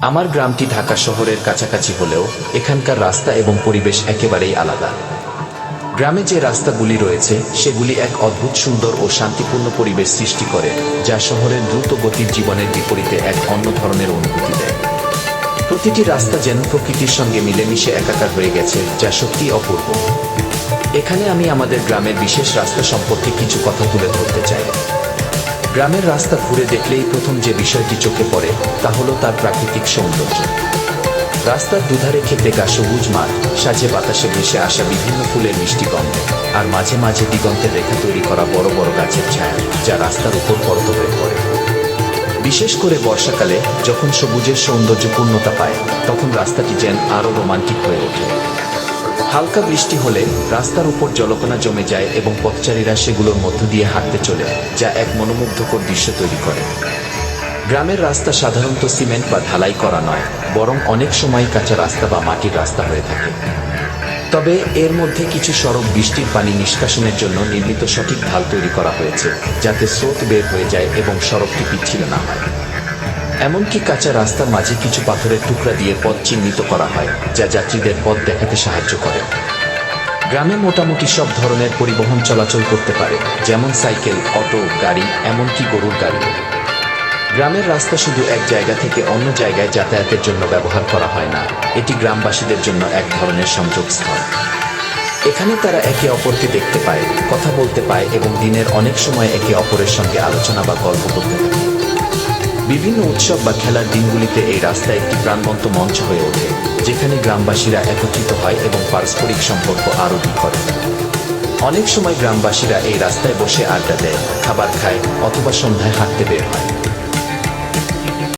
আমার গ্রামটি ঢাকা শহরের কাছাকাছি হলেও এখানকার রাস্তা এবং পরিবেশ একেবারেই আলাদা। গ্রামে যে রাস্তাগুলি রয়েছে সেগুলি এক অদ্ভুত সুন্দর ও শান্তিপূর্ণ পরিবেশ সৃষ্টি করে, যা শহরের দ্রুত গতির জীবনের বিপরীতে এক অন্য ধরনের অনুভূতি দেয়। প্রতিটি রাস্তা যেন প্রকৃতির সঙ্গে মিলেমিশে একাকার হয়ে গেছে, যা সত্যিই অপূর্ব। এখানে আমি আমাদের গ্রামের বিশেষ রাস্তা সম্পর্কে কিছু কথা তুলে ধরতে চাই। গ্রামের রাস্তা ঘুরে দেখলেই প্রথম যে বিষয়টি চোখে পড়ে তা হলো তার প্রাকৃতিক সৌন্দর্য। রাস্তার দুধারে খেতে গা সবুজ মাঠ, সাজে বাতাসে ভেসে আসা বিভিন্ন ফুলের মিষ্টি গন্ধ, আর মাঝে মাঝে দিগন্তের রেখা তৈরি করা বড় বড় গাছের ছায়া, যা রাস্তার উপর পরত হয়ে পড়ে। বিশেষ করে বর্ষাকালে যখন সবুজের সৌন্দর্য পূর্ণতা পায়, তখন রাস্তাটি যেন আরও রোমান্টিক হয়ে ওঠে। হালকা বৃষ্টি হলে রাস্তার উপর জলকণা জমে যায় এবং পথচারীরা সেগুলোর মধ্য দিয়ে হাঁটতে চলে, যা এক মনোমুগ্ধকর দৃশ্য তৈরি করে। গ্রামের রাস্তা সাধারণত সিমেন্ট বা ঢালাই করা নয়, বরং অনেক সময় কাঁচা রাস্তা বা মাটির রাস্তা হয়ে থাকে। তবে এর মধ্যে কিছু সড়ক বৃষ্টির পানি নিষ্কাশনের জন্য নির্মিত সঠিক ঢাল তৈরি করা হয়েছে, যাতে স্রোত বের হয়ে যায় এবং সড়কটি পিচ্ছিল না হয়। এমনকি কাঁচা রাস্তার মাঝে কিছু পাথরের টুকরা দিয়ে পথ চিহ্নিত করা হয়, যা যাত্রীদের পথ দেখাতে সাহায্য করে। গ্রামে মোটামুটি সব ধরনের পরিবহন চলাচল করতে পারে, যেমন সাইকেল, অটো, গাড়ি, এমনকি গরুর গাড়ি। গ্রামের রাস্তা শুধু এক জায়গা থেকে অন্য জায়গায় যাতায়াতের জন্য ব্যবহার করা হয় না, এটি গ্রামবাসীদের জন্য এক ধরনের সংযোগস্থল। এখানে তারা একে অপরকে দেখতে পায়, কথা বলতে পায় এবং দিনের অনেক সময় একে অপরের সঙ্গে আলোচনা বা গল্প করতে থাকে। বিভিন্ন উৎসব বা খেলার দিনগুলিতে এই রাস্তা একটি প্রাণবন্ত মঞ্চ হয়ে ওঠে, যেখানে গ্রামবাসীরা একত্রিত হয় এবং পারস্পরিক সম্পর্ক আরও দৃঢ় করে। অনেক সময় গ্রামবাসীরা এই রাস্তায় বসে আড্ডা দেয়, খাবার খায় অথবা সন্ধ্যায় হাঁটতে বের হয়।